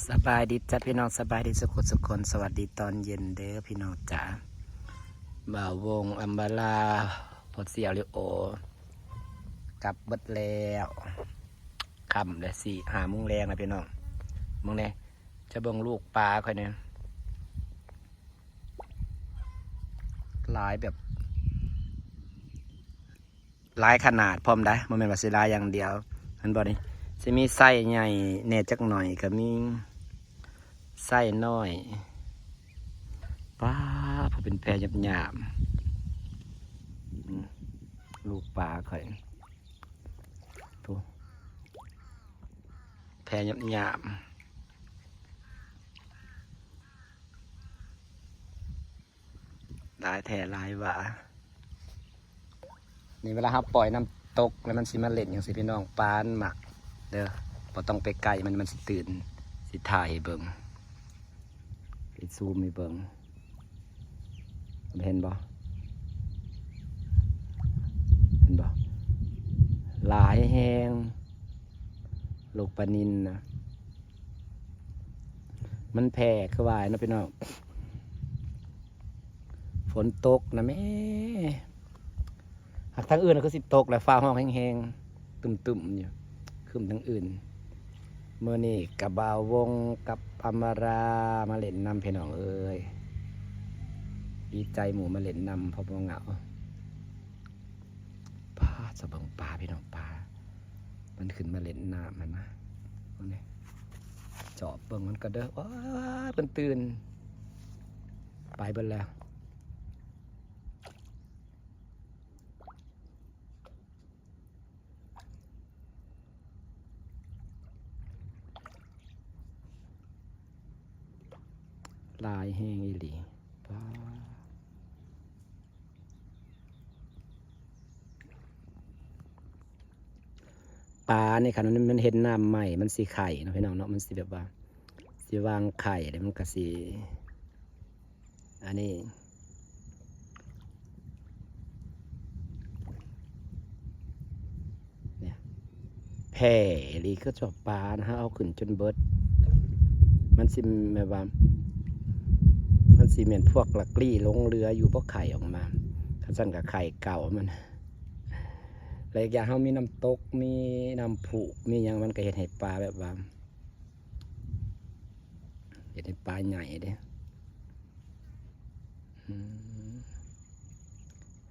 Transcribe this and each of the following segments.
สบายดีจ้ะพี่น้องสบายดีสุขคนสวัสดีตอนเย็นเด้อพี่น้องจ๋าบ่าววงอัมบาลาพอเสียวลิโอกลับเบิดแล้วค่ำเลย4-5 โมงแรงนะพี่น้องมึงเนี่ยจะเบิ่งลูกปลาค่อยเนี่ยลายแบบลายขนาดพร้อมได้มันเป็นว่าสิลายอย่างเดียวมันบอกนี่จะมีไส้ใหญ่แน่จักหน่อยก็มีไส้น้อยป้าพอเป็นแพรหยาบๆลูกปลาค่อยผู้แพรหยาบๆลายแท่ลายหวานี่เวลาเราปล่อยน้ำตกแล้วมันสิมาเล่นอย่างสิพี่น้องปานหมักเด้อพอต้องไปไกลมันสิตื่นสิถ่ายเบิ่งไปซูมให้เบิ่งเห็นบ่หลายแหงลูกปลานิลนะมันแผ่คือว่านะพี่น้องฝนตกนะแม่หากทางอื่นก็สิตกแล้วฟ้าห้องแห้งๆตุ่มๆอยู่ขึ้นทางอื่นเมื่อนี้กับบ่าววงกับอมรามาเล่นนำพี่น้องเอ้ยดีใจหมูมาเล่นนำเพราะเหงาป้าสะบังปลาพี่น้องปลามันขึ้นมาเล่นน้ำมันนะนี่จอบเบิ่งมันก็เด้อว้าเป็นตื่นไปเบิ่งแล้วลายแห้งอีหลีป้าปลาในขณะนั้นมันเห็นน้ำใหม่มันสีไข่นะพี่น้องเนาะมันสีแบบว่าสีวางไข่แล้วมันก็สีอันนี้เนี่ยแผ่หรือก็จอบปลานะฮะเอาขึ้นจนเบิดมันสิแบบว่ามันสิเหมือนพวกลักลี่ลงเรืออยู่เพราะไข่ออกมาถ้าสั่นกับไข่เก่ามันหลายอย่างเขามีน้ำตกมีน้ำผุมีอย่างมันก็เห็นให้ปลาแบบว่าเห็นให้ปลาใหญ่เด้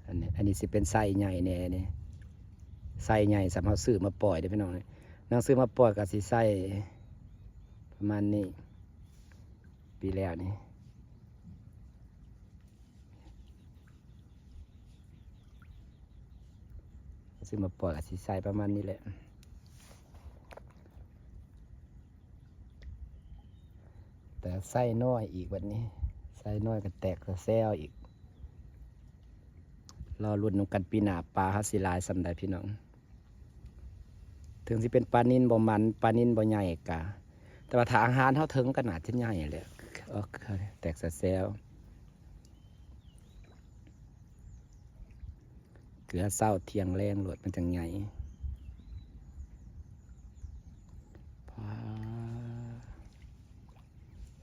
อันนี้สิเป็นไส้ใหญ่แน่เนี่ยไส้ใหญ่สำหรับซื้อมาปล่อยเด้พี่น้องนางซื้อมาปล่อยกับสิไส้ประมาณนี้ปีแล้วนี่ซื้อมาปล่อยกับสิไส้ประมาณนี้แหละแต่ไส้น้อยอีกวันนี้ไส้น้อยก็แตกก็แซวอีกรอรุ่นนกันปีหน้าปลาฮัสซิลายสำได้พี่น้องถึงสิเป็นปลานินบ่มันปลานินบ่ใหญ่กะแต่ว่าถ้าอาหารเท่าถึงขนาดที่ใหญ่เลยแตกแซวเกลือเศร้าเทียงแรงหลดมันจังใหญ่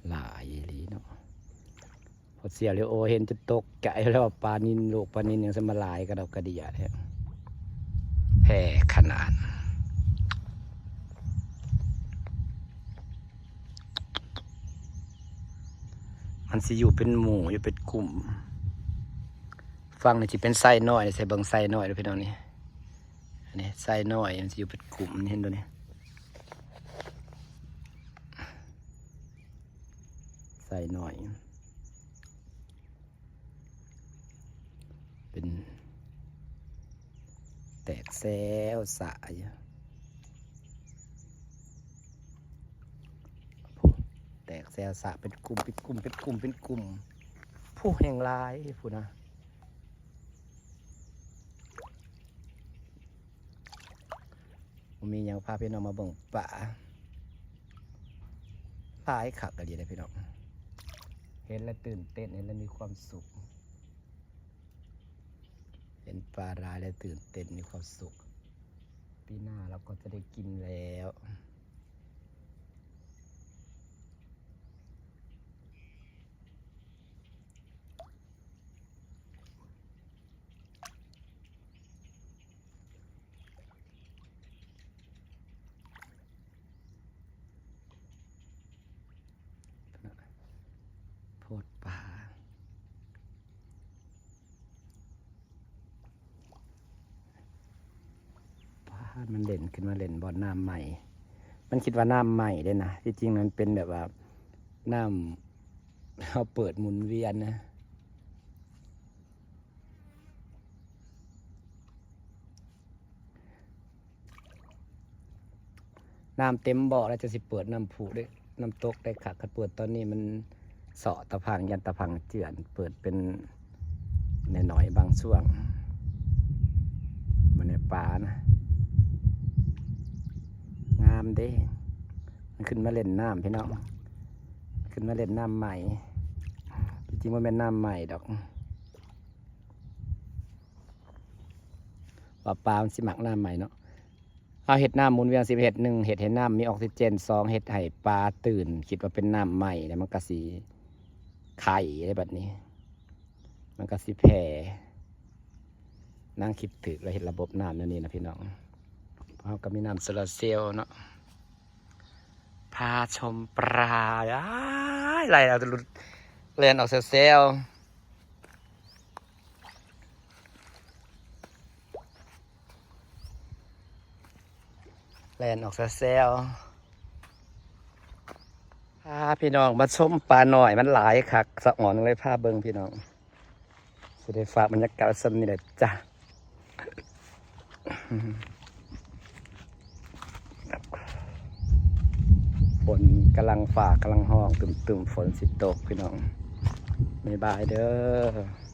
หลายลีเนาะพอเสียเลยโอเห็นจะตกใจแล้วปลานินลูกปลานินยังสมาลายกระดกกระดิยะเนี่ยแผ่ขนาดมันสิอยู่เป็นหมู่อยู่เป็นกลุ่มฟังนี่จะเป็นไส้น้อยใส่เบิ่งไส้น้อยด้วยพี่น้องนี่อันนี้ไส้น้อยมันจะอยู่เป็นกลุ่มนี่เห็นตัวนี้ไส้น้อยเป็นแตกแซวสายแตกแซวสะเป็นกลุ่มผู้แห่งลายผู้นะมีอย่างพาพี่น้องมาเบิ่งป่าลายขักกันดีเลยพี่น้องเห็นแล้วตื่นเต้นเห็นแล้วมีความสุขเห็นปลาลายแล้วตื่นเต้นมีความสุขปีหน้าเราก็จะได้กินแล้ว ษปลามันเล่นขึ้นมาเล่นบ่อน้ำใหม่มันคิดว่าน้ำใหม่เลยนะที่จริงมันเป็นแบบว่าน้ำเราเปิดหมุนเวียนนะน้ำเต็มบ่อแล้วจะสิเปิดน้ำพุได้น้ำตกได้ค่ะคันเปิดตอนนี้มันเสาะตะพังยันตะพังเจือนเปิดเป็นหน่อยบางช่วงมันในป่านะงามเด้มันขึ้นมาเล่นน้ำพี่น้องขึ้นมาเล่นน้ำใหม่จริงๆมันเป็นน้ำใหม่ดอกว่าปลามันสิหมักน้ำใหม่เนาะเอาเห็ดน้ำหมุนเวียน10เห็ด1เห็ดให้น้ำมีออกซิเจน2เห็ดให้ปลาตื่นคิดว่าเป็นน้ำใหม่แล้วมันก็สีไข่ได้แบบนี้มันก็สีแผ่นั่งคิดถึกเราเห็นระบบน้ำนี่นะพี่น้องเพราะก็มีน้ำโซลาร์เซลล์เนาะพาชมปลาอะไรเราจะเรียนออกเซลล์แลนออกเซลล์พาพี่น้องมาชมปลาหน่อยมันหลายคักสะอ่อนเลยพาเบิ้งพี่น้องจะได้ฝากบรรยากาศสำนี่แหละจ้ะฝนกำลังฝ่ากำลังห้องตึมๆฝนสิตกพี่น้องบ๊ายบายเด้อ